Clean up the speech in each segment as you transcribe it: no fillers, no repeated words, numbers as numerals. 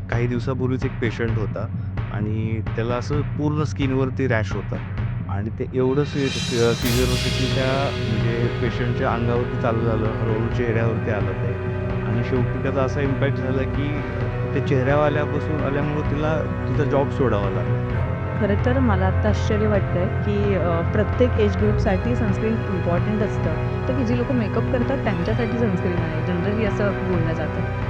काही दिवसापूर्वीच एक पेशंट होता आणि त्याला असं पूर्ण स्किनवरती रॅश होता आणि ते एवढं सिव्हिअर होतं की त्या म्हणजे पेशंटच्या अंगावरती चालू झालं, हळूहळू चेहऱ्यावरती आलं ते आणि शेवटी त्याचा असा इम्पॅक्ट झाला की ते चेहऱ्यावर आल्यामुळं तिला तिचा जॉब सोडावा लागला. खरं तर मला आत्ता आश्चर्य वाटतंय, की प्रत्येक एज ग्रुपसाठी सनस्क्रीन इम्पॉर्टंट असतं. तर की जी लोकं मेकअप करतात त्यांच्यासाठी सनस्क्रीन आहे. जनरली असं बोललं जातं.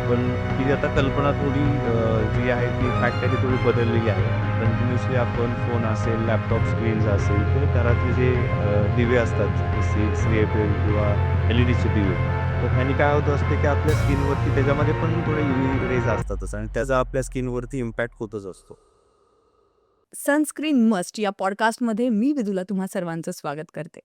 पण ती आता कल्पना थोडी जी आहे ती फॅक्ट आहे ती थोडी बदललेली आहे. कंटिन्युअसली आपण फोन असेल, लॅपटॉप स्क्रीन्स असेल किंवा घरातले जे दिवे असतात सीएफएल किंवा एल-ई-डीचे दिवे. तर ह्यानी काय होत असते, की आपल्या स्किनवरती त्याच्यामध्ये पण थोडे यूव्ही रेज असतातच आणि त्याचा आपल्या स्किनवरती इम्पॅक्ट होतच असतो. सनस्क्रीन मस्ट या पॉडकास्टमध्ये मी विदुला तुम्हा सर्वांचं स्वागत करते.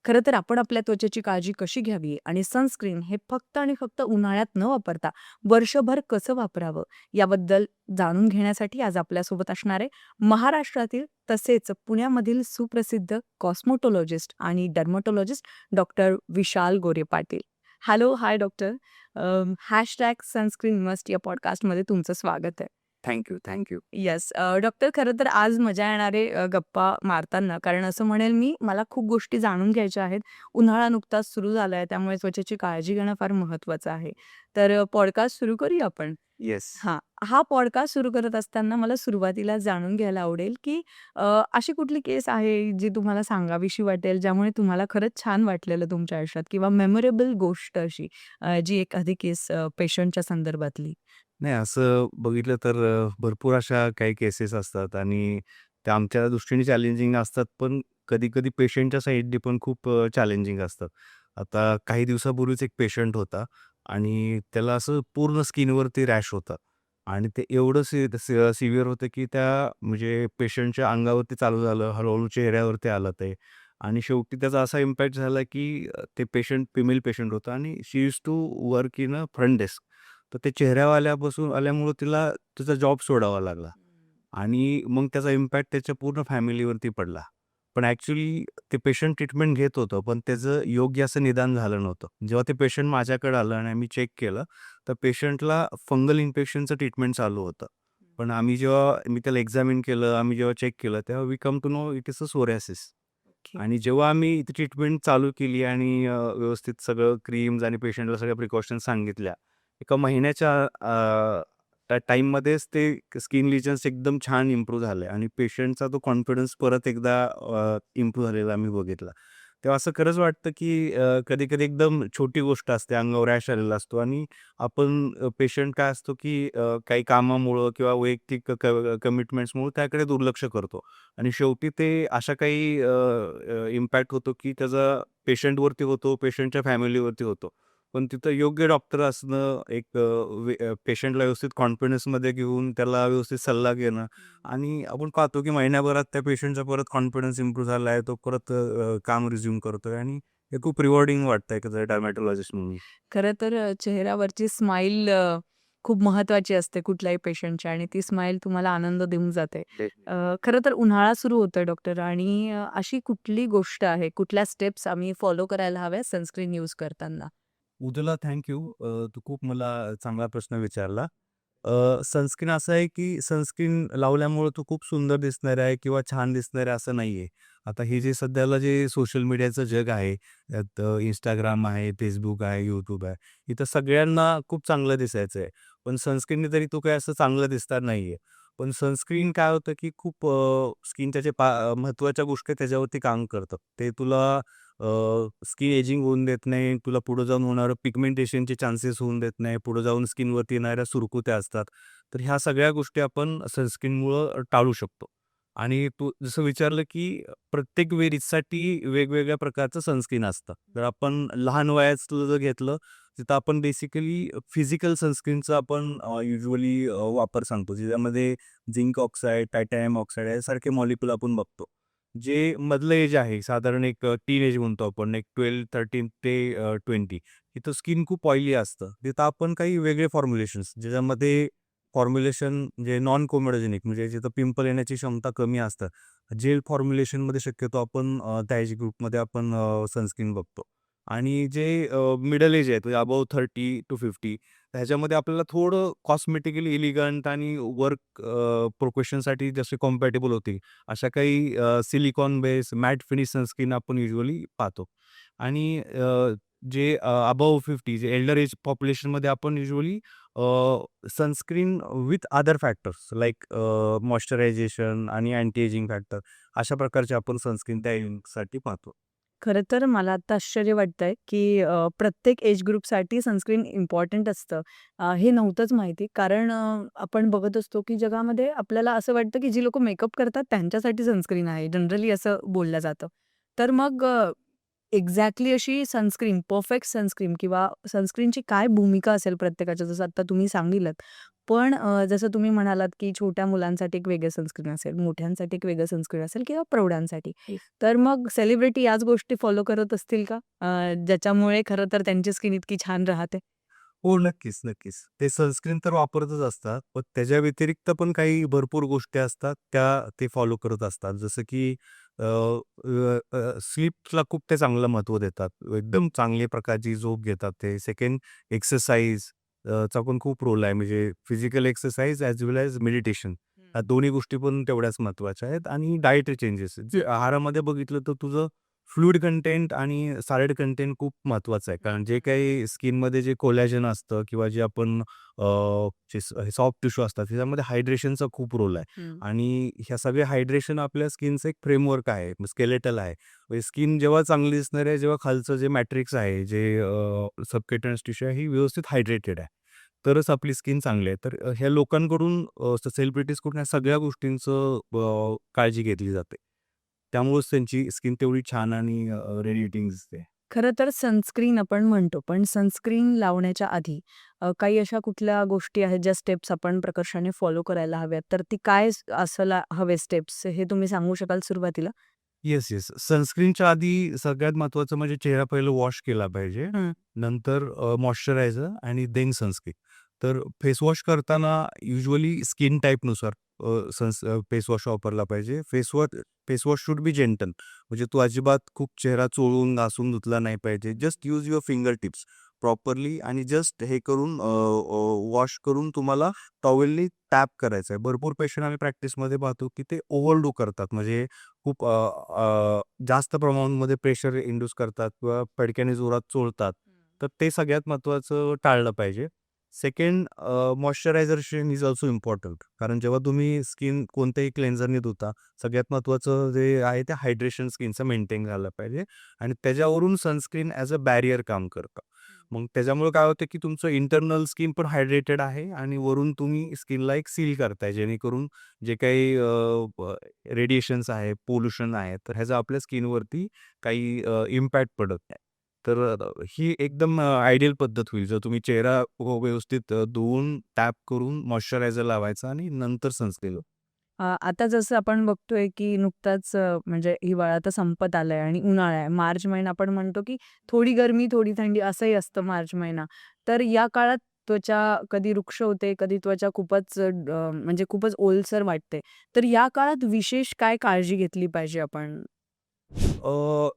खरं तर आपण आपल्या त्वचेची काळजी कशी घ्यावी आणि सनस्क्रीन हे फक्त आणि फक्त उन्हाळ्यात न वापरता वर्षभर कसं वापरावं याबद्दल जाणून घेण्यासाठी आज आपल्यासोबत असणारे महाराष्ट्रातील तसेच पुण्यामधील सुप्रसिद्ध कॉस्मेटॉलॉजिस्ट आणि dermatologist doctor Vishal Gore Patil. Hello, hi doctor. Hashtag sunscreen must या पॉडकास्टमध्ये तुमचं स्वागत आहे. Thank you, thank you. Yes. Doctor खरं तर आज मजा येणार आहे गप्पा मारताना. कारण असं म्हणेल मी, मला खूप गोष्टी जाणून घ्यायच्या आहेत. उन्हाळा नुकताच सुरू झाला आहे, त्यामुळे त्वचेची काळजी घेणं फार महत्त्वाचं आहे. तर पॉडकास्ट सुरू करूया आपण? येस. हां. हा पॉडकास्ट सुरू करत असताना मला सुरुवातीला जाणून घ्यायला आवडेल, की अशी कुठली केस आहे, जी तुम्हाला सांगावीशी वाटेल, ज्यामुळे तुम्हाला खरंच छान वाटलेलं तुमच्या आयुष्यात किंवा मेमोरेबल गोष्ट अशी जी एखादी केस पेशंटच्या संदर्भातली? नाही असं बघितलं तर भरपूर अशा काही केसेस असतात आणि त्या आमच्या दृष्टीने चॅलेंजिंग असतात, पण कधी-कधी पेशंटच्या साईडने पण खूप चॅलेंजिंग असतात. आता काही दिवसापूर्वीच एक पेशंट होता आणि त्याला असं पूर्ण स्किनवरती रॅश होता आणि ते एवढं सिव्हिअर होतं, की त्या म्हणजे पेशंटच्या अंगावरती चालू झालं, हळू चेहऱ्यावरती आलं ते आणि शेवटी त्याचा असा इम्पॅक्ट झाला, की ते पेशंट फिमेल पेशंट होता आणि she used to work in a front desk. तर ते चेहऱ्यावर आल्यामुळं तिला तिचा जॉब सोडावा लागला आणि मग त्याचा इम्पॅक्ट त्याच्या पूर्ण फॅमिलीवरती पडला. पण ॲक्चुअली ते पेशंट ट्रीटमेंट घेत होतं, पण त्याचं योग्य असं निदान झालं नव्हतं. जेव्हा ते पेशंट माझ्याकडे आलं आणि आम्ही चेक केलं, तर पेशंटला फंगल इन्फेक्शनचं ट्रीटमेंट चालू होतं. पण जेव्हा मी त्याला एक्झामिन केलं, आम्ही जेव्हा चेक केलं, तेव्हा we come to know it is a psoriasis. Okay. आणि जेव्हा आम्ही ती ट्रीटमेंट चालू केली आणि व्यवस्थित सगळं क्रीम्स आणि पेशंटला सगळ्या प्रिकॉशन्स सांगितल्या. एका महिन्याच्या त्या टाईममध्येच ते स्किन लिजन्स एकदम छान इम्प्रूव्ह झाले आणि पेशंटचा तो कॉन्फिडन्स परत एकदा इम्प्रूव्ह झालेला आम्ही बघितला. तेव्हा असं खरंच वाटतं, की कधी-कधी एकदम छोटी गोष्ट असते, अंगावर रॅश आलेला असतो आणि आपण पेशंट काय असतो, की काही कामामुळं किंवा वैयक्तिक कमिटमेंट्समुळं त्याकडे दुर्लक्ष करतो आणि शेवटी ते अशा काही इम्पॅक्ट होतो, की त्याचा पेशंटवरती होतो, पेशंटच्या फॅमिलीवरती होतो. पण तिथं योग्य डॉक्टर असणं, एक पेशंटला व्यवस्थित कॉन्फिडन्समध्ये घेऊन त्याला व्यवस्थित सल्ला घेणं आणि आपण पाहतो की महिन्याभरात त्या पेशंटचा परत कॉन्फिडन्स इम्प्रूव्ह झाला आहे. तो परत काम रिझ्यूम करतोय आणि हे खूप रिवॉर्डिंग वाटतं एखादा डर्मॅटॉलॉजिस्ट म्हणून. खरं तर चेहऱ्यावरची स्माईल खूप महत्वाची असते कुठल्याही पेशंटच्या आणि ती स्माईल तुम्हाला आनंद देऊन जाते. खरं तर उन्हाळा सुरू होतोय डॉक्टर आणि अशी कुठली गोष्ट आहे, कुठल्या स्टेप्स आम्ही फॉलो करायला हव्या सनस्क्रीन यूज करताना? उद्याला थँक यू. तू खूप मला चांगला प्रश्न विचारला. सनस्क्रीन असं आहे, की सनस्क्रीन लावल्यामुळे तू खूप सुंदर दिसणार आहे किंवा छान दिसणार आहे असं नाहीये. आता हे जे सध्याला जे सोशल मीडियाचं जग आहे, त्यात Instagram आहे, Facebook आहे, YouTube आहे. इथं सगळ्यांना खूप चांगलं दिसायचं आहे. पण सनस्क्रीनने तरी तू काही असं चांगलं दिसणार नाहीये. पण सनस्क्रीन काय होतं, की खूप स्किनच्या जे महत्त्वाच्या गोष्टी त्याच्यावरती काम करतं. ते तुला स्किन एजिंग होऊन देत नाही, तुला पुढे जाऊन होणारं पिगमेंटेशनचे चान्सेस होऊन देत नाही, पुढे जाऊन स्किनवरती येणाऱ्या सुरकुत्या असतात. तर ह्या सगळ्या गोष्टी आपण सनस्क्रीनमुळं टाळू शकतो. आणि तू जसं विचारलं, की प्रत्येक वेरीजसाठी वेगवेगळ्या प्रकारचं सनस्क्रीन असतं. जर आपण लहान वयाचं जर घेतलं, तिथं आपण बेसिकली फिजिकल सनस्क्रीनचा आपण युजुअली वापर सांगतो. ज्याच्यामध्ये झिंक ऑक्साईड, टायटॅनियम ऑक्साईड यासारखे मॉलिक्यूल आपण बघतो. जे मधलं एज आहे साधारण एक टीन एज म्हणतो आपण एक 12-13 ते 20 इथं स्किन खूप ऑइली असतं. तिथं आपण काही वेगळे फॉर्म्युलेशन्स ज्याच्यामध्ये फॉर्म्युलेशन म्हणजे नॉन कोमेडोजेनिक म्हणजे जिथं पिंपल येण्याची क्षमता कमी असतं. जेल फॉर्म्युलेशनमध्ये शक्यतो आपण त्या एज ग्रुपमध्ये आपण सनस्क्रीन बघतो. आणि जे मिडल एज आहेत म्हणजे अबोव्ह 30 टू 50 ह्याच्यामध्ये आपल्याला थोडं कॉस्मेटिकली एलिगंट आणि वर्क प्रोफेशनसाठी जसे कॉम्पॅटेबल होतील अशा काही silicon base matte finish sunscreen आपण युजुअली पाहतो. आणि जे अबव्ह 50 जे एल्डर एज पॉप्युलेशनमध्ये आपण usually sunscreen with other factors like moisturisation आणि अँटी एजिंग फॅक्टर अशा प्रकारचे आपण सनस्क्रीन त्या एजसाठी पाहतो. खरं तर मला आता आश्चर्य वाटतंय, की प्रत्येक एज ग्रुपसाठी सनस्क्रीन इम्पॉर्टंट असतं. हे नव्हतंच माहिती. कारण आपण बघत असतो, की जगामध्ये आपल्याला असं वाटतं, की जी लोकं मेकअप करतात त्यांच्यासाठी सनस्क्रीन आहे. जनरली असं बोललं जातं. तर मग एक्झॅक्टली अशी सनस्क्रीन, परफेक्ट सनस्क्रीन किंवा सनस्क्रीनची काय भूमिका असेल प्रत्येकाच्या, जसं आता तुम्ही सांगितलंत. पण जसं तुम्ही म्हणालात, की छोट्या मुलांसाठी एक वेगळं सनस्क्रीन असेल, मोठ्यांसाठी एक वेगळं सनस्क्रीन असेल किंवा प्रौढांसाठी. तर मग सेलिब्रिटी याच गोष्टी फॉलो करत असतील का? ज्याच्यामुळे खरं तर त्यांची स्किन इतकी छान राहते? हो, नक्कीच, नक्कीच. ते सनस्क्रीन तर वापरतच असतात. पण त्याच्या व्यतिरिक्त पण काही भरपूर गोष्टी असतात, त्या ते फॉलो करत असतात. जसं की स्लीपला खूप ते चांगलं महत्त्व देतात. एकदम चांगल्या प्रकारची झोप घेतात ते. सेकंड एक्सरसाइज चा पण खूप रोल आहे. म्हणजे फिजिकल एक्सरसाइज ॲज वेल ॲज मेडिटेशन. हं. ह्या दोन्ही गोष्टी पण तेवढ्याच महत्त्वाच्या आहेत आणि डायटरी चेंजेस. जे आहारामध्ये बघितलं तर तुझं फ्लुइड कंटेंट आणि सॉलिड कंटेंट खूप महत्त्वाचं आहे. कारण जे काही स्किनमध्ये जे कोलॅजन असतं किंवा जे आपण जे सॉफ्ट टिश्यू असतात त्याच्यामध्ये हायड्रेशनचा खूप रोल आहे. हं. आणि ह्या सगळे हायड्रेशन आपल्या स्किनचं एक फ्रेमवर्क आहे, स्केलेटल आहे. म्हणजे स्किन जेव्हा चांगली दिसणार आहे, जेव्हा खालचं जे मॅट्रिक्स आहे, जे सबक्युटेनस टिश्यू आहे, ही व्यवस्थित हायड्रेटेड आहे. तरच आपली स्किन चांगली आहे. तर ह्या लोकांकडून सेलिब्रिटीजकडून ह्या सगळ्या गोष्टींचं काळजी घेतली जाते. त्यामुळेच त्यांची स्किन तेवढी छान आणि रेडिएटिंग दिसते. खरं तर सनस्क्रीन आपण म्हणतो, पण सनस्क्रीन लावण्याच्या आधी काही अशा कुठल्या गोष्टी आहेत, ज्या स्टेप्स आपण प्रकर्षाने फॉलो करायला हव्यात, तर ती काय असायला हवे स्टेप्स, हे तुम्ही सांगू शकाल सुरुवातीला? Yes, yes. सनस्क्रीनच्या आधी सगळ्यात महत्त्वाचं म्हणजे चेहरा पहिला वॉश केला पाहिजे. हं. नंतर मॉइश्चरायझर आणि देन सनस्क्रीन. तर फेस वॉश करताना युजुअली स्किन टाइपनुसार फेस वॉश वापरला पाहिजे. Face wash should be gentle. म्हणजे तू अजिबात खूप चेहरा चोळून, घासून धुतला नाही पाहिजे. Just use your finger tips properly आणि जस्ट हे करून वॉश करून तुम्हाला टॉवेलनी टॅप करायचं आहे. भरपूर पेशंट आम्ही प्रॅक्टिसमध्ये पाहतो, की ते ओव्हरडू करतात. म्हणजे खूप जास्त प्रमाणामध्ये प्रेशर इंड्यूस करतात किंवा फडक्याने जोरात चोळतात. तर ते सगळ्यात महत्त्वाचं टाळलं पाहिजे. Second moisturisation is also important. कारण जेव्हा तुम्ही स्किन कोणत्याही क्लेन्झरने धुता, सगळ्यात महत्त्वाचं जे आहे ते हायड्रेशन स्किनचं मेंटेन झालं पाहिजे आणि त्याच्यावरून सनस्क्रीन ॲज अ बॅरियर काम करतं. मग त्याच्यामुळे काय होतं, की तुमचं इंटरनल स्किन पण हायड्रेटेड आहे आणि वरून तुम्ही स्किनला एक सील करताय जेणेकरून जे काही रेडिएशन्स आहे, पोल्युशन आहे, तर ह्याचा आपल्या स्किनवरती काही इम्पॅक्ट पडत नाही. तर ही एकदम आयडियल पद्धत होईल. जर तुम्ही चेहरा व्यवस्थित धुवून, टॅप करून मॉइश्चरायझर लावायचा आणि नंतर सनस्क्रीन. आता जसं आपण बघतोय, की नुकताच म्हणजे हिवाळा तर संपत आलाय आणि उन्हाळा आहे. मार्च महिना आपण म्हणतो, की थोडी गरमी, थोडी थंडी असंही असतं मार्च महिना. तर या काळात त्वचा कधी रुक्ष होते, कधी त्वचा खूपच म्हणजे खूपच ओलसर वाटते. तर या काळात विशेष काय काळजी घेतली पाहिजे आपण? अ,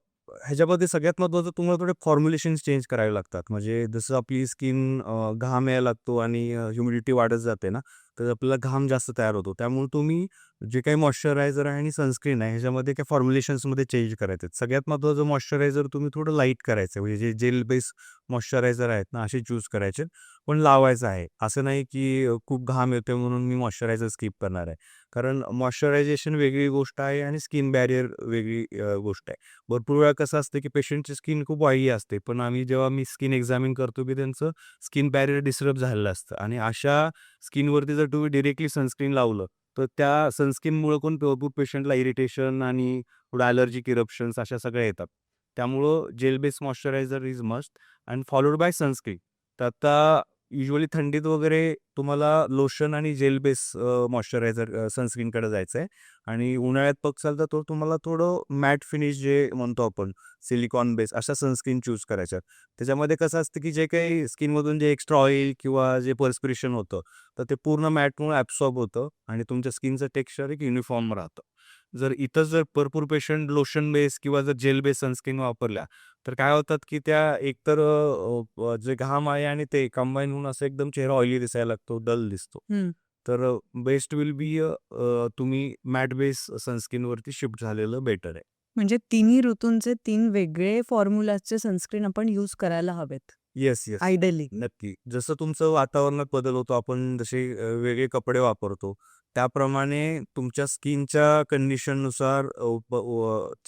ह्याच्यामध्ये सगळ्यात महत्त्वाचं तुम्हाला थोडे फॉर्म्युलेशन्स चेंज करावे लागतात. म्हणजे जसं आपली स्किन घाम यायला लागतो आणि ह्युमिडिटी वाढत जाते ना, तर आपल्याला घाम जास्त तयार होतो. त्यामुळे तुम्ही जे काही मॉइश्चरायझर आहे आणि सनस्क्रीन आहे, ह्याच्यामध्ये काही फॉर्म्युलेशन्समध्ये चेंज करायचे आहेत. सगळ्यात महत्त्वाचं मॉइश्चरायझर तुम्ही थोडं लाईट करायचं आहे. म्हणजे जे जेल बेस मॉइश्चरायझर आहेत ना, असे चूज करायचे. पण लावायचं आहे. असं नाही की खूप घाम येतोय म्हणून मी मॉइश्चरायझर स्किप करणार आहे. कारण मॉइश्चरायझेशन वेगळी गोष्ट आहे आणि स्किन बॅरियर वेगळी गोष्ट आहे. भरपूर वेळा कसं असतं, की पेशंटची स्किन खूप ऑइली असते. पण जेव्हा मी स्किन एक्झामिन करतो, की त्यांचं स्किन बॅरियर डिस्टर्ब झालेलं असतं आणि अशा स्किनवरती जर तुम्ही डायरेक्टली सनस्क्रीन लावलं, तर त्या सनस्क्रीनमुळं पण भरपूर पेशंटला इरिटेशन आणि थोडं ॲलर्जिक इरप्शन्स अशा सगळ्या येतात. त्यामुळं gel base moisturiser is must and followed by sunscreen. तर आता युजुअली थंडीत वगैरे तुम्हाला लोशन आणि जेल बेस मॉइश्चरायझर सनस्क्रीनकडे जायचं आहे. आणि उन्हाळ्यात बघसाल तर तो तुम्हाला थोडं मॅट फिनिश जे म्हणतो आपण सिलिकॉन बेस अशा सनस्क्रीन चूज करायच्या. त्याच्यामध्ये कसं असतं की जे काही स्किनमधून जे एक्स्ट्रा ऑइल किंवा जे पर्स्पिरेशन होतं, तर ते पूर्ण मॅटमुळे ॲब्सॉर्ब होतं आणि तुमच्या स्किनचं टेक्स्चर एक युनिफॉर्म राहतं. जर इथं जर भरपूर पेशंट लोशन बेस किंवा जर जेल बेस सनस्क्रीन वापरल्या, तर काय होतात की त्या एकतर जे घाम आहे आणि ते कंबाईन होऊन असं एकदम चेहरा ऑइली दिसायला लागतो, डल दिसतो. हं. तर बेस्ट विल बी तुम्ही मॅट बेस सनस्क्रीनवरती शिफ्ट झालेलं बेटर आहे. म्हणजे तिन्ही ऋतूंचे 3 वेगळे फॉर्म्युलाचे सनस्क्रीन आपण यूज करायला हवेत. Yes, yes. आयडियली. नक्की. जसं तुमचं वातावरणात बदल होतो, आपण जसे वेगळे कपडे वापरतो, त्याप्रमाणे तुमच्या स्किनच्या कंडिशननुसार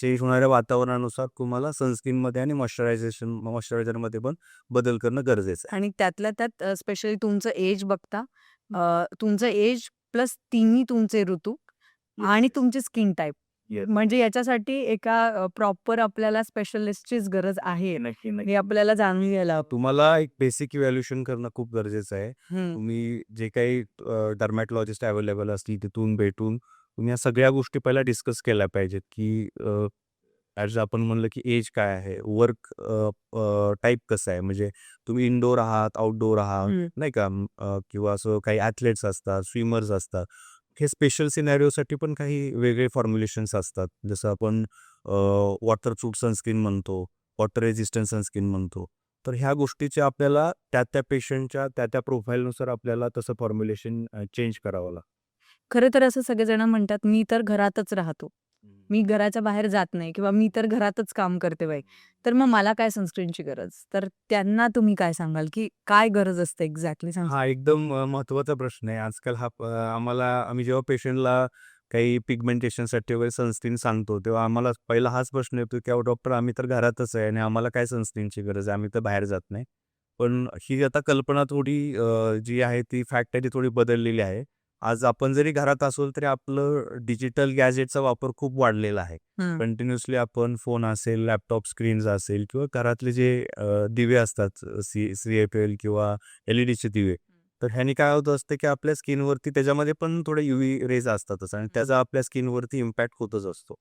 चेंज होणाऱ्या वातावरणानुसार तुम्हाला सनस्क्रीनमध्ये आणि मॉइश्चरायझरमध्ये पण बदल करणं गरजेचं आहे. आणि त्यातल्या त्यात स्पेशली तुमचं एज बघता तुमचं एज प्लस तिन्ही तुमचे ऋतू आणि तुमची स्किन टाइप. येस. म्हणजे याच्यासाठी एका प्रॉपर आपल्याला स्पेशलिस्टचीच गरज आहे. नक्की, हे नक्की. आपल्याला जाणून घ्यायला हवं. तुम्हाला एक बेसिक इव्हॅल्युएशन करणं खूप गरजेचं आहे. हं. तुम्ही जे काही डर्मॅटॉलॉजिस्ट अवेलेबल असतील तिथून भेटून तुम्ही या सगळ्या गोष्टी पहिला डिस्कस केल्या पाहिजेत, की ॲज आपण म्हणलं, की एज काय आहे, वर्क टाइप कसं आहे, म्हणजे तुम्ही इनडोअर आहात, आउटडोअर आहात, हं. नाही का? किंवा असं काही ॲथलीट्स असतात, स्विमर्स असतात. हे स्पेशल सिनॅरिओसाठी पण काही वेगळे फॉर्म्युलेशन्स असतात. जसं आपण वॉटर प्रूफ सनस्क्रीन म्हणतो, वॉटर रेझिस्टंट सनस्क्रीन म्हणतो. तर ह्या गोष्टीचे आपल्याला त्या पेशंटच्या त्या प्रोफाईलनुसार आपल्याला तसं फॉर्म्युलेशन चेंज करावं लागतं. खरं तर असं सगळेजण म्हणतात, "मी तर घरातच राहतो. मी घराच्या बाहेर जात नाही किंवा मी तर घरातच काम करते बाई. तर मग मला काय सनस्क्रीनची गरज?" तर त्यांना तुम्ही काय सांगाल, की काय गरज असते एक्झॅक्टली हा एकदम महत्त्वाचा प्रश्न आहे. आजकाल आम्ही जेव्हा पेशंटला काही पिगमेंटेशनसाठी वगैरे सनस्क्रीन सांगतो, तेव्हा आम्हाला पहिला हाच प्रश्न येतो, की "अहो डॉक्टर, आम्ही तर घरातच आहे आणि आम्हाला काय सनस्क्रीनची गरज आहे, आम्ही तर बाहेर जात नाही." पण ही आता कल्पना थोडी जी आहे ती फॅक्ट आहे ती थोडी बदललेली आहे. आज आपण जरी घरात असू तरी आपलं डिजिटल गॅजेटचा वापर खूप वाढलेला आहे. हं. कंटिन्युअसली आपण फोन असेल, लॅपटॉप स्क्रीन्स असेल किंवा घरातले जे दिवे असतात, CFL किंवा LED चे दिवे. तर ह्यानी काय होत असतं, की आपल्या स्किनवरती त्याच्यामध्ये पण थोडे UV रेज असतातच आणि त्याचा आपल्या स्किनवरती इम्पॅक्ट होतच असतो.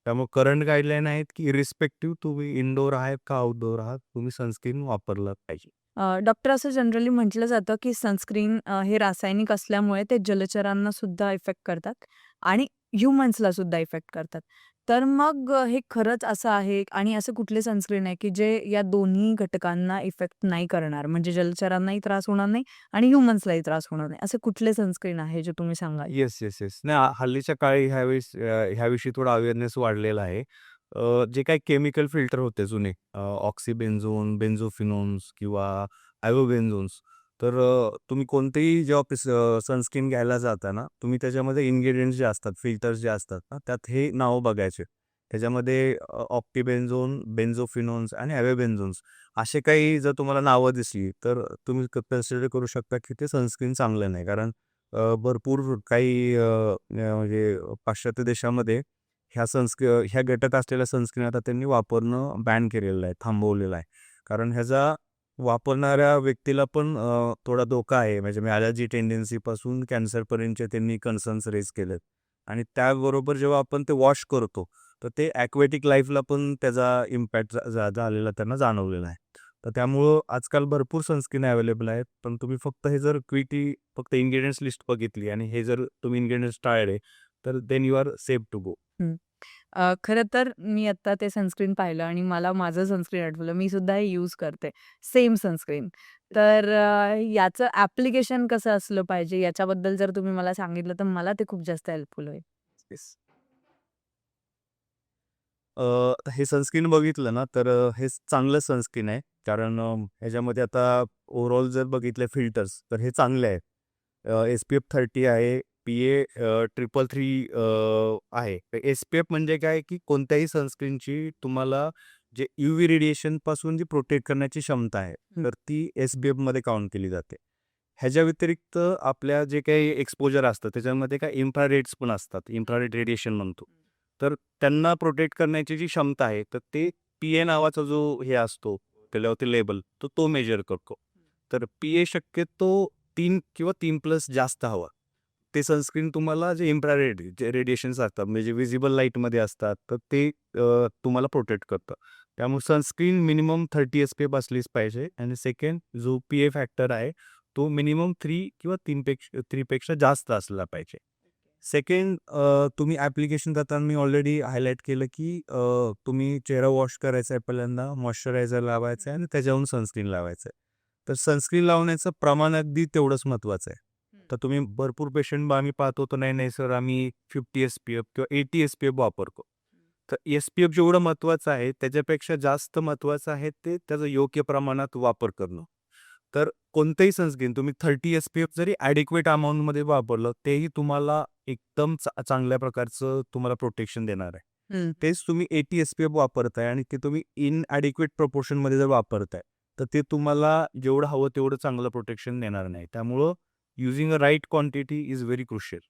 त्यामुळे करंट गाईडलाईन आहेत, की इरिस्पेक्टिव्ह तुम्ही इनडोअर आहेत का आउटडोअर आहात, तुम्ही सनस्क्रीन वापरलं पाहिजे. डॉक्टर असं जनरली म्हटलं जातं, की सनस्क्रीन हे रासायनिक असल्यामुळे ते जलचरांना सुद्धा इफेक्ट करतात आणि ह्युमन्सला सुद्धा इफेक्ट करतात. तर मग हे खरंच असं आहे आणि असे कुठले सनस्क्रीन आहे, की जे या दोन्ही घटकांना इफेक्ट नाही करणार? म्हणजे जलचरांनाही त्रास होणार नाही आणि ह्युमन्सलाही त्रास होणार नाही. असे कुठले सनस्क्रीन आहे जे तुम्ही सांगाल? Yes, yes, yes. नाही, हल्लीच्या काळी ह्याविषयी थोडा अवेअरनेस वाढलेला आहे. जे काही केमिकल फिल्टर होते जुने, ऑक्सिबेन्झोन, बेन्झोफिनोन्स किंवा आयोबेन्झोन्स. तर तुम्ही कोणतेही जेव्हा सनस्क्रीन घ्यायला जाता ना, तुम्ही त्याच्यामध्ये इन्ग्रीडियंट्स जे असतात, फिल्टर्स जे असतात ना, त्यात हे नावं बघायचे. त्याच्यामध्ये ऑक्टिबेन्झोन, बेन्झोफिनोन्स आणि अॅवेबेन्झोन्स असे काही जर तुम्हाला नावं दिसली, तर तुम्ही कन्सिडर करू शकता की ते सनस्क्रीन चांगलं नाही. कारण भरपूर काही म्हणजे पाश्चात्य देशामध्ये ह्या घटक असलेल्या सनस्क्रीन आता त्यांनी वापरणं बॅन केलेलं आहे, थांबवलेलं आहे. कारण ह्याचा वापरणाऱ्या व्यक्तीला पण थोडा धोका आहे. म्हणजे ॲलर्जी टेंडन्सीपासून कॅन्सरपर्यंतचे त्यांनी कन्सर्न्स रेज केलेत. आणि त्याबरोबर जेव्हा आपण ते वॉश करतो, तर ते ॲक्वेटिक लाईफला पण त्याचा इम्पॅक्ट झालेला त्यांना जाणवलेला आहे. तर त्यामुळं आजकाल भरपूर सनस्क्रीन अवेलेबल आहेत. पण तुम्ही फक्त हे जर फक्त इन्ग्रीडियंट्स लिस्ट बघितली आणि हे जर तुम्ही इन्ग्रीडियंट्स टाळले, तर then you are safe to go. हं. खरं तर मी आत्ता ते सनस्क्रीन पाहिलं आणि मला माझं सनस्क्रीन आठवलं. मी सुद्धा हे यूज करते. Same sunscreen. तर याचं ॲप्लिकेशन कसं असलं पाहिजे याच्याबद्दल जर तुम्ही मला सांगितलं तर मला ते खूप जास्त हेल्पफुल होईल. येस. हे सनस्क्रीन बघितलं ना, तर हे चांगलं सनस्क्रीन आहे. कारण ह्याच्यामध्ये आता ओव्हरऑल जर बघितले फिल्टर्स, तर हे चांगले आहेत. SPF 30 आहे, PA 333 आहे. SPF म्हणजे काय, की कोणत्याही सनस्क्रीनची तुम्हाला जे UV रेडिएशनपासून जी प्रोटेक्ट करण्याची क्षमता आहे, हं. तर ती SPFमध्ये काउंट केली जाते. ह्याच्या व्यतिरिक्त आपल्या जे काही एक्सपोजर असतं, त्याच्यामध्ये काही इन्फ्रारेड्स पण असतात. इन्फ्रारेड रेडिएशन म्हणतो. तर त्यांना प्रोटेक्ट करण्याची जी क्षमता आहे, तर ते PA नावाचा जो हे असतो, त्याच्यावरती लेबल, तो मेजर करतो. तर PA शक्यतो 3 किंवा 3+ जास्त हवा. ते सनस्क्रीन तुम्हाला जे इन्फ्रारेड जे रेडिएशन्स असतात, म्हणजे व्हिजिबल लाईटमध्ये असतात, तर ते तुम्हाला प्रोटेक्ट करतं. त्यामुळे सनस्क्रीन मिनिमम 30 SPF असलीच पाहिजे आणि सेकंड जो PA फॅक्टर आहे, तो मिनिमम 3 किंवा 3 पेक्षा जास्त असला पाहिजे. सेकंड तुम्ही ॲप्लिकेशन करताना मी ऑलरेडी हायलाइट केलं, की तुम्ही चेहरा वॉश करायचा आहे पहिल्यांदा, मॉइश्चरायझर लावायचं आहे आणि त्याच्यावरून सनस्क्रीन लावायचं आहे. तर सनस्क्रीन लावण्याचं प्रमाण अगदी तेवढंच महत्त्वाचं आहे. तर तुम्ही भरपूर पेशंट आम्ही पाहतो, तर नाही, नाही सर आम्ही 50 एस-पी-एफ किंवा 80 एस-पी-एफ वापरतो. तर एस-पी-एफ जेवढं महत्त्वाचं आहे, त्याच्यापेक्षा जास्त महत्त्वाचं आहे ते त्याचं योग्य प्रमाणात वापर करणं. तर कोणतंही सनस्क्रीन तुम्ही 30 एस-पी-एफ जरी ॲडिक्वेट अमाउंटमध्ये वापरलं, तेही तुम्हाला एकदम चांगल्या प्रकारचं तुम्हाला प्रोटेक्शन देणार आहे. हं. तेच तुम्ही 80 एस-पी-एफ वापरताय आणि ते तुम्ही इनॲडिक्वेट प्रपोर्शनमध्ये जर वापरताय, तर ते तुम्हाला जेवढं हवं तेवढं चांगलं प्रोटेक्शन देणार नाही. त्यामुळं using a right quantity is very crucial.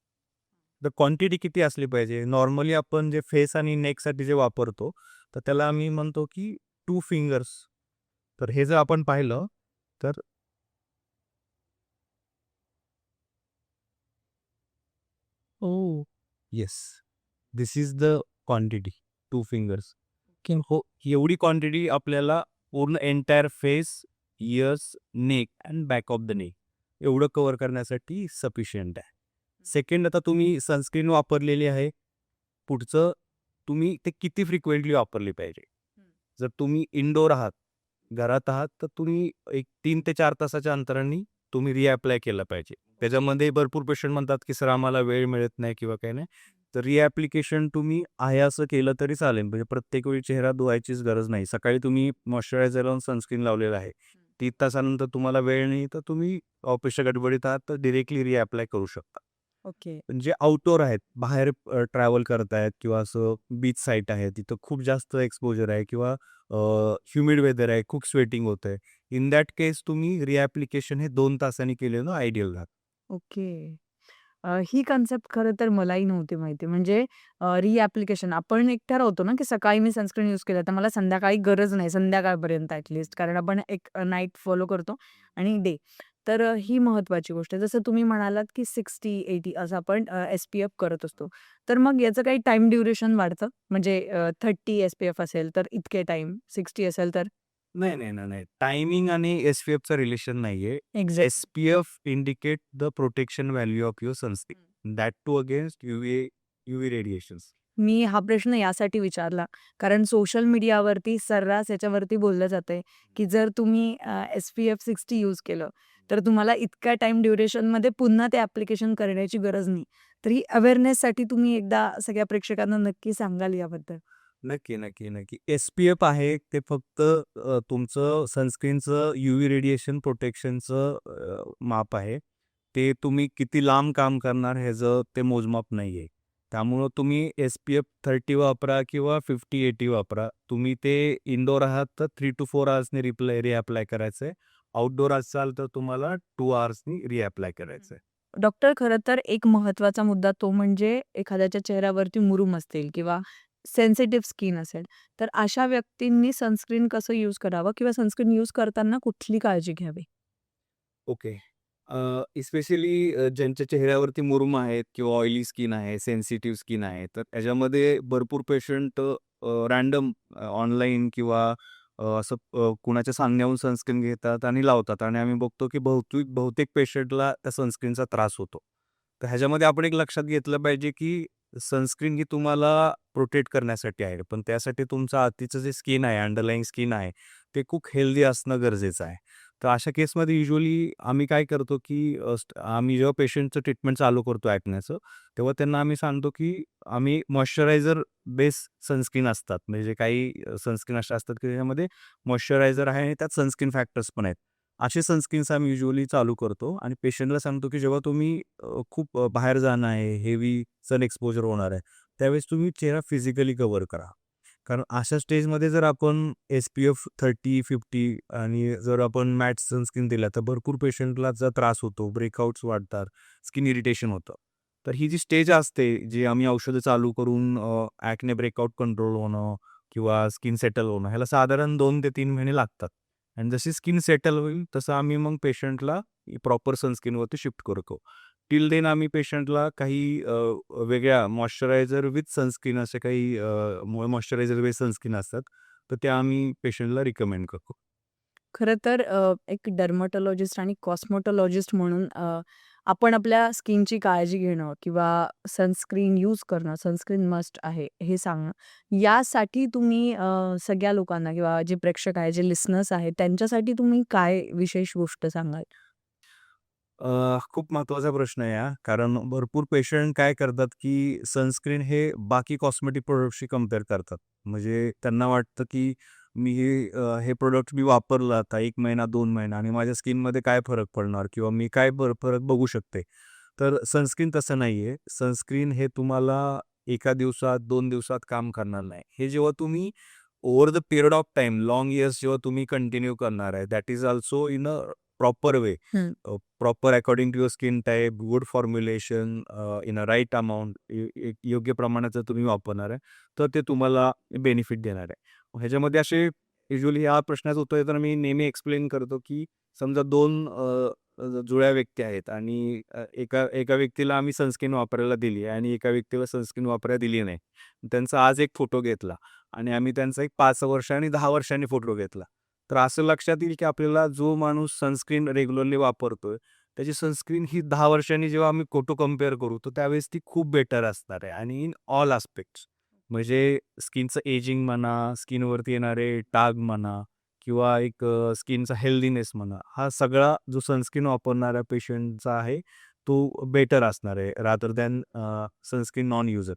तर क्वांटिटी किती असली पाहिजे? नॉर्मली आपण जे फेस आणि नेकसाठी जे वापरतो, तर त्याला आम्ही म्हणतो की 2 फिंगर्स. तर हे जर आपण पाहिलं तर oh! Yes, this is the quantity 2 fingers. Okay. हो, एवढी क्वांटिटी आपल्याला पूर्ण entire face, ears, neck and back of the neck एवढं कव्हर करण्यासाठी सफिशियंट आहे. सेकंड आता तुम्ही सनस्क्रीन वापरलेली आहे. पुढचं तुम्ही ते किती फ्रिक्वेंटली वापरली पाहिजे. जर तुम्ही इनडोअर आहात, घरात आहात, तर तुम्ही एक 3 ते 4 तासाच्या अंतराने तुम्ही रिअप्लाय केलं पाहिजे. त्याच्यामध्ये भरपूर पेशंट म्हणतात, की "सर आम्हाला वेळ मिळत नाही किंवा काही नाही." तर रिॲप्लिकेशन तुम्ही आहे असं केलं तरी चालेल. म्हणजे प्रत्येक वेळी चेहरा धुवायचीच गरज नाही. सकाळी तुम्ही मॉइश्चरायझर लावून सनस्क्रीन लावलेलं आहे. 3 तासानंतर तुम्हाला वेळ नाही, तर तुम्ही ऑफिसच्या गडबडीत आहात, तर डायरेक्टली रिअप्लाय करू शकता. ओके. पण जे आउटडोअर आहेत, बाहेर ट्रॅव्हल करतायत किंवा असं बीच साईट आहे, तिथं खूप जास्त एक्सपोजर आहे किंवा ह्युमिड वेदर आहे, खूप स्वेटिंग होतंय. इन दॅट केस तुम्ही रिॲप्लिकेशन हे 2 तासांनी केलेलं आयडियल राहतं. ओके. ही कन्सेप्ट खरं तर मलाही नव्हती माहिती. म्हणजे रिॲप्लिकेशन आपण एक ठरवतो ना, की सकाळी मी सनस्क्रीन यूज केलं, तर मला संध्याकाळी गरज नाही, संध्याकाळपर्यंत ॲटलीस्ट. कारण आपण एक नाईट फॉलो करतो आणि डे. तर ही महत्त्वाची गोष्ट आहे. जसं तुम्ही म्हणालात, की 60-80 असं आपण एस-पी-एफ करत असतो. तर मग याचं काही टाईम ड्युरेशन वाढतं? म्हणजे 30 एस-पी-एफ असेल तर इतके टाईम, 60 असेल तर नाही, नाही, नाही, नाही. टायमिंग आणि एस-पी-एफचं रिलेशन नाहीये. Exact. SPF indicate the protection value of your sunscreen. That too against UV radiations. मी हा प्रश्न यासाठी विचारला, कारण सोशल मीडियावरती सर्रास याच्यावरती बोललं जातंय, की जर तुम्ही एस-पी-एफ 60 यूज केलं, तर तुम्हाला इतक्या टाईम ड्युरेशनमध्ये पुन्हा ते ॲप्लिकेशन करण्याची गरज नाही. तर ही अवेअरनेससाठी तुम्ही एकदा सगळ्या प्रेक्षकांना नक्की सांगाल याबद्दल? नक्की, नक्की, नक्की. एस-पी-एफ आहे ते फक्त तुमचं सनस्क्रीनचं यूव्ही रेडिएशन प्रोटेक्शनचं माप आहे. ते तुम्ही किती लांब काम करणार ह्याचं ते मोजमाप नाहीये. त्यामुळं तुम्ही एस-पी-एफ 30 वापरा किंवा 50-80 वापरा. तुम्ही ते इनडोअर आहात तर 3 to 4 अवर्सनी रिअप्लाय करायचं आहे. आउटडोअर असाल तर तुम्हाला 2 अवर्सनी रिअप्लाय करायचं आहे. डॉक्टर खरं तर एक महत्त्वाचा मुद्दा तो म्हणजे एखाद्याच्या चेहऱ्यावरती मुरूम असतील किंवा सेन्सिटिव्ह स्किन असेल, तर अशा व्यक्तींनी सनस्क्रीन कसं यूज करावं किंवा सनस्क्रीन यूज करताना कुठली काळजी घ्यावी? ओके. स्पेशली ज्यांच्या चेहऱ्यावरती मुरुम आहेत किंवा ऑइली स्किन आहे, सेन्सिटिव्ह स्किन आहे, तर त्याच्यामध्ये भरपूर पेशंट रँडम ऑनलाईन किंवा असं कुणाच्या सांगण्यावरून सनस्क्रीन घेतात आणि लावतात आणि आम्ही बघतो की बहुतेक पेशंटला त्या सनस्क्रीनचा त्रास होतो. तर ह्याच्यामध्ये आपण एक लक्षात घेतलं पाहिजे की सनस्क्रीन ही तुम्हाला प्रोटेक्ट करण्यासाठी आहे. पण त्यासाठी तुमचं आतचं जे स्किन आहे, अंडरलाइंग स्किन आहे, ते खूप हेल्दी असणं गरजेचं आहे. तर अशा केसमध्ये युजुअली आम्ही काय करतो, की आम्ही जेव्हा पेशंटचं ट्रीटमेंट चालू करतो ॲक्नेचं, तेव्हा त्यांना आम्ही सांगतो, की आम्ही मॉइश्चरायझर बेस सनस्क्रीन असतात. म्हणजे जे काही सनस्क्रीन अशा असतात, की त्याच्यामध्ये मॉइश्चरायझर आहे आणि त्यात सनस्क्रीन फॅक्टर्स पण आहेत. असे सनस्क्रीन्स आम्ही युजुअली चालू करतो आणि पेशंटला सांगतो, की जेव्हा तुम्ही खूप बाहेर जाणं आहे, हेवी सन एक्सपोजर होणार आहे, त्यावेळेस तुम्ही चेहरा फिजिकली कव्हर करा. कारण अशा स्टेजमध्ये जर आपण एस-पी-एफ 30-50 आणि जर आपण मॅट सनस्क्रीन दिला, तर भरपूर पेशंटला त्रास होतो, ब्रेकआउट्स वाढतात, स्किन इरिटेशन होतं. तर ही जी स्टेज असते, जी आम्ही औषधं चालू करून ॲक्ने ब्रेकआउट कंट्रोल होणं किंवा स्किन सेटल होणं, ह्याला साधारण 2 ते 3 महिने लागतात. आणि जशी स्किन सेटल होईल, तसं आम्ही मग पेशंटला प्रॉपर सनस्क्रीनवरती शिफ्ट करतो. टिल देन आम्ही पेशंटला काही वेगळ्या मॉइश्चरायझर विथ सनस्क्रीन असे काही मॉइश्चरायझर बेस सनस्क्रीन असतात. तर त्या आम्ही पेशंटला रिकमेंड करतो. खरं तर एक डर्मॅटॉलॉजिस्ट आणि कॉस्मेटॉलॉजिस्ट म्हणून आपण आपल्या स्किनची काळजी घेणं किंवा सनस्क्रीन यूज करणं, सनस्क्रीन मस्ट आहे हे सांगणं, यासाठी तुम्ही सगळ्या लोकांना किंवा जे प्रेक्षक आहेत, जे लिसनर्स आहेत, त्यांच्यासाठी तुम्ही काय विशेष गोष्ट सांगाल? खूप महत्त्वाचा प्रश्न आहे हा. कारण भरपूर पेशंट काय करतात, की सनस्क्रीन हे बाकी कॉस्मेटिक प्रोडक्ट्सशी कंपेअर करतात. म्हणजे त्यांना वाटतं, की हे प्रोडक्ट मी वापरलं आता 1 महिना, 2 महिना आणि माझ्या स्किनमध्ये काय फरक पडणार किंवा मी काय फरक बघू शकते. तर सनस्क्रीन तसं नाहीये. सनस्क्रीन हे तुम्हाला एका दिवसात, 2 दिवसात काम करणार नाही. हे जेव्हा तुम्ही over the period of time, long years जेव्हा तुम्ही कंटिन्यू करणार आहे, that is also in a proper way. हं. Proper according to your skin type, good formulation, in a right amount, योग्य प्रमाणात जर तुम्ही वापरणार आहे, तर ते तुम्हाला बेनिफिट देणार आहे. ह्याच्यामध्ये असे युजुअली या प्रश्नाचं उत्तर देताना मी नेहमी एक्सप्लेन करतो, की समजा 2 जुळ्या व्यक्ती आहेत आणि एका एका व्यक्तीला आम्ही सनस्क्रीन वापरायला दिली आहे आणि एका व्यक्तीला सनस्क्रीन वापरायला दिली नाही. त्यांचा आज एक फोटो घेतला आणि आम्ही त्यांचा एक 5 वर्षांनी 10 वर्षांनी फोटो घेतला. तर असं लक्षात येईल की आपल्याला जो माणूस सनस्क्रीन रेग्युलरली वापरतोय, त्याची सनस्क्रीन ही 10 वर्षांनी जेव्हा आम्ही फोटो कंपेअर करू, तर त्यावेळेस ती खूप बेटर असणार आहे आणि इन ऑल ॲस्पेक्ट्स. म्हणजे स्किनचं एजिंग म्हणा, स्किनवरती येणारे डाग म्हणा किंवा एक स्किनचा हेल्दीनेस म्हणा, हा सगळा जो सनस्क्रीन वापरणाऱ्या पेशंटचा आहे, तो बेटर असणार आहे rather than sunscreen non user.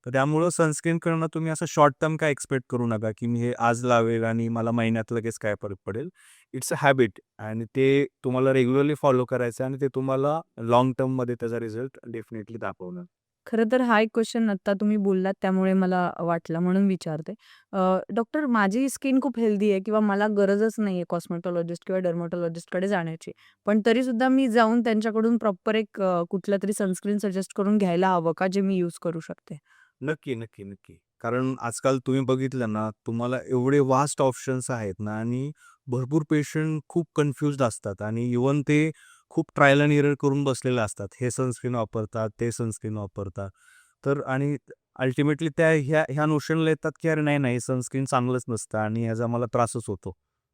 तर त्यामुळं सनस्क्रीन करणं तुम्ही असं शॉर्ट टर्म काय एक्सपेक्ट करू नका, की मी हे आज लावेल आणि मला महिन्यात लगेच काय फरक पडेल. इट्स अ हॅबिट आणि ते तुम्हाला रेग्युलरली फॉलो करायचं आहे आणि ते तुम्हाला लाँग टर्ममध्ये त्याचा रिझल्ट डेफिनेटली दाखवणार. खरं तर हा एक क्वेश्चन आत्ता तुम्ही बोललात त्यामुळे मला वाटला म्हणून विचारते. डॉक्टर माझी स्किन खूप हेल्दी आहे किंवा मला गरजच नाहीये कॉस्मेटॉलॉजिस्ट किंवा डर्मेटॉलॉजिस्टकडे जाण्याची. पण तरीसुद्धा मी जाऊन त्यांच्याकडून प्रॉपर एक कुठलंतरी सनस्क्रीन सजेस्ट करून घ्यायला हवं का जे मी यूज करू शकते? नक्की, नक्की, नक्की. कारण आजकाल तुम्ही बघितलं ना, तुम्हाला एवढे वास्ट ऑप्शन्स आहेत ना आणि भरपूर पेशंट खूप कन्फ्युज्ड असतात आणि इव्हन ते खूप ट्रायल एंड एरर करून बसलेले असतात. हे सनस्क्रीन वापरतात, ते सनस्क्रीन वापरतात. तर आणि अल्टिमेटली त्या ह्या ह्या नोशनला येतात, की "अरे नाही, नाही, सनस्क्रीन चांगलंच नसतं आणि ह्याचा मला त्रासच होतो."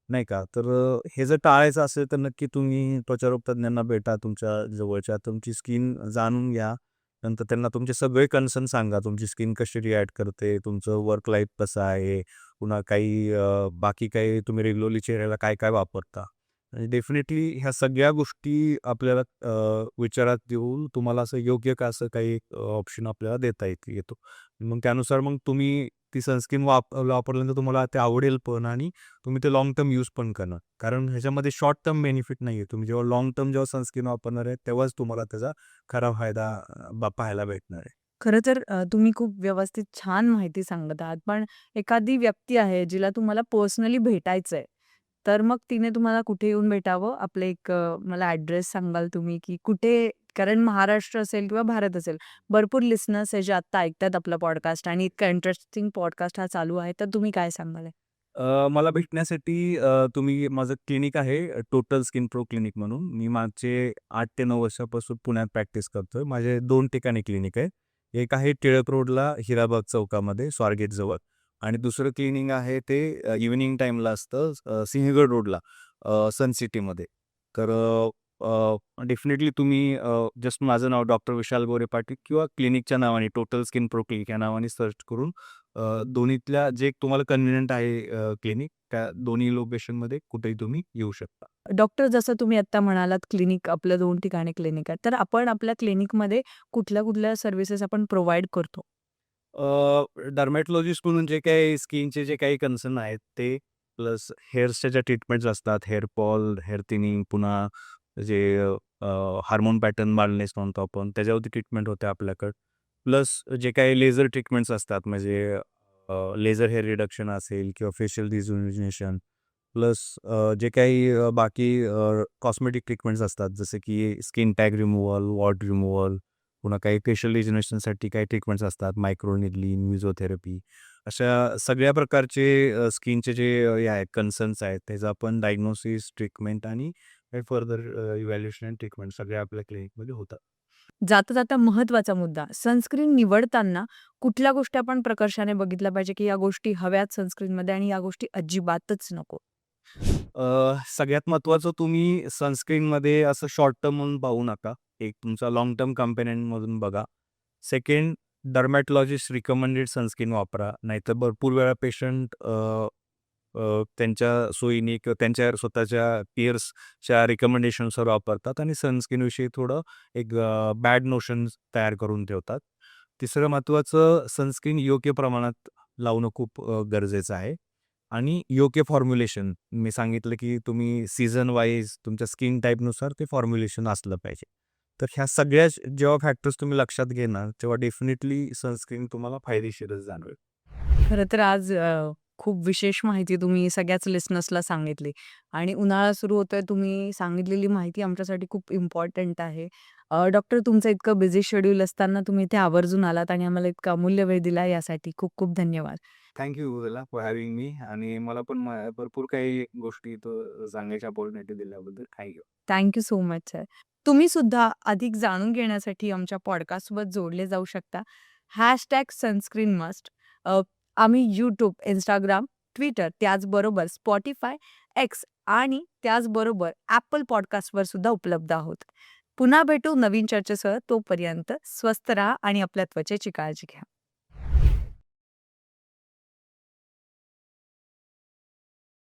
नाही का? तर हे जर टाळायचं असेल, तर नक्की तुम्ही त्वचारोग तज्ञांना भेटा तुमच्या जवळच्या. तुमची स्किन जाणून घ्या. नंतर त्यांना तुमचे सगळे कन्सर्न सांगा. तुमची स्किन कशी रिॲक्ट करते, तुमचं वर्क लाईफ कसं आहे, पुन्हा काही बाकी काही तुम्ही रेग्युलरली चेहऱ्याला काय-काय वापरता. आणि डेफिनेटली ह्या सगळ्या गोष्टी आपल्याला विचारात घेऊन तुम्हाला असं योग्य का असं काही ऑप्शन आपल्याला देता येतो. मग त्यानुसार मग तुम्ही ती सनस्क्रीन वापरल्यानंतर तुम्हाला ते आवडेल पण आणि तुम्ही ते लाँग टर्म यूज पण करणार. कारण ह्याच्यामध्ये शॉर्ट टर्म बेनिफिट नाहीये. तुम्ही जेव्हा लाँग टर्म जेव्हा सनस्क्रीन वापरणार आहे, तेव्हाच तुम्हाला त्याचा खरा फायदा पाहायला भेटणार आहे. खरं तर तुम्ही खूप व्यवस्थित छान माहिती सांगत आहात. पण एखादी व्यक्ती आहे जिला तुम्हाला पर्सनली भेटायचंय, तर मग तिने तुम्हाला कुठे येऊन भेटावं? आपलं एक मला ॲड्रेस सांगाल तुम्ही, की कुठे? कारण महाराष्ट्र असेल किंवा भारत असेल, भरपूर लिसनर्स आहे जे आत्ता ऐकतायत आपला पॉडकास्ट आणि इतका इंटरेस्टिंग पॉडकास्ट हा चालू आहे, तर तुम्ही काय सांगाल? मला भेटण्यासाठी तुम्ही माझं क्लिनिक आहे टोटल स्किन प्रो क्लिनिक म्हणून. मी मागचे 8 ते 9 वर्षापासून पुण्यात प्रॅक्टिस करतोय. माझे 2 ठिकाणी क्लिनिक आहे. एक आहे टिळक रोडला हिराबाग चौकामध्ये स्वारगेटजवळ आणि दुसरं क्लिनिक आहे ते इव्हनिंग टाईमला असतं सिंहगड रोडला सन सिटीमध्ये. तर डेफिनेटली तुम्ही जस्ट माझं नाव डॉक्टर विशाल गोरे पाटील किंवा क्लिनिकच्या नावाने टोटल स्किन प्रो क्लिनिक या नावाने सर्च करून दोन्हीतल्या जे तुम्हाला कन्व्हिनियंट आहे क्लिनिक त्या दोन्ही लोकेशनमध्ये कुठेही तुम्ही येऊ शकता. डॉक्टर जसं तुम्ही आत्ता म्हणालात क्लिनिक आपलं 2 ठिकाणी क्लिनिक आहे. तर आपण आपल्या क्लिनिकमध्ये कुठल्या-कुठल्या सर्व्हिसेस आपण प्रोव्हाईड करतो? डर्मॅटॉलॉजिस्ट म्हणून जे काही स्किनचे जे काही कन्सर्न आहेत ते, प्लस हेअर्सच्या ज्या ट्रीटमेंट्स असतात, हेअर फॉल, हेअर थिनिंग, पुन्हा जे हार्मोन पॅटर्न बाल्डनेस म्हणतो आपण, त्याच्यावरती ट्रीटमेंट होते आपल्याकडं. प्लस जे काही लेझर ट्रीटमेंट्स असतात, म्हणजे लेझर हेअर रिडक्शन असेल किंवा फेशियल रिजुव्हनेशन, प्लस जे काही बाकी कॉस्मेटिक ट्रीटमेंट्स असतात, जसे की skin tag removal, what removal, पुन्हा काही फेशियल रिजुव्हनेशनसाठी काही ट्रीटमेंट्स असतात, मायक्रोनेडलिंग, मिझोथेरपी, अशा सगळ्या प्रकारचे स्किनचे जे हे आहेत कन्सर्न्स आहेत, त्याचं आपण डायग्नोसिस, ट्रीटमेंट आणि काही फर्दर इव्हॅल्युएशन अँड ट्रीटमेंट सगळ्या आपल्या क्लिनिकमध्ये होतात. जाता-जाता महत्त्वाचा मुद्दा, सनस्क्रीन निवडताना कुठल्या गोष्टी आपण प्रकर्षाने बघितल्या पाहिजे, की या गोष्टी हव्यात सनस्क्रीनमध्ये आणि या गोष्टी अजिबातच नको? सगळ्यात महत्त्वाचं तुम्ही सनस्क्रीनमध्ये असं शॉर्ट टर्म म्हणून पाहू नका. एक तुमचा लाँग टर्म कंपॅनियनमधून बघा. सेकंड, डर्मॅटॉलॉजिस्ट रिकमेंडेड सनस्क्रीन वापरा. नाहीतर भरपूर वेळा पेशंट त्यांच्या सोयीने किंवा त्यांच्या स्वतःच्या पियर्सच्या रिकमेंडेशन्सवर वापरतात आणि सनस्क्रीनविषयी थोडं एक बॅड नोशन्स तयार करून ठेवतात. तिसरं महत्त्वाचं, सनस्क्रीन योग्य प्रमाणात लावणं खूप गरजेचं आहे आणि योग्य फॉर्म्युलेशन. मी सांगितलं की तुम्ही सीझन वाईज तुमच्या स्किन टाईपनुसार ते फॉर्म्युलेशन असलं पाहिजे. तर ह्या सगळ्या जेव्हा फॅक्टर्स तुम्ही लक्षात घेणार, तेव्हा डेफिनेटली सनस्क्रीन तुम्हाला फायदेशीरच जाणवेल. खरं तर आज खूप विशेष माहिती तुम्ही सगळ्याच लिसनर्सला सांगितली आणि उन्हाळा सुरू होतोय. तुम्ही सांगितलेली माहिती आमच्यासाठी खूप इम्पॉर्टंट आहे. डॉक्टर, तुमचं इतकं बिझी शेड्यूल असताना तुम्ही इथे आवर्जून आलात आणि आम्हाला इतका अमूल्य वेळ दिला, यासाठी खूप खूप धन्यवाद. Thank you Vela for having me आणि मला पण भरपूर काही गोष्टी सांगायच्या अपॉर्च्युनिटी दिल्याबद्दल thank you. Thank you so much sir. तुम्ही सुद्धा अधिक जाणून घेण्यासाठी आमच्या पॉडकास्टसोबत जोडले जाऊ शकता. Sunscreen must. आम्ही YouTube, Instagram, Twitter, त्याचबरोबर Spotify, X आणि त्याचबरोबर Apple पॉडकास्टवर सुद्धा उपलब्ध आहोत. पुन्हा भेटू नवीन चर्चेसह. तोपर्यंत स्वस्थ राहा आणि आपल्या त्वचेची काळजी घ्या.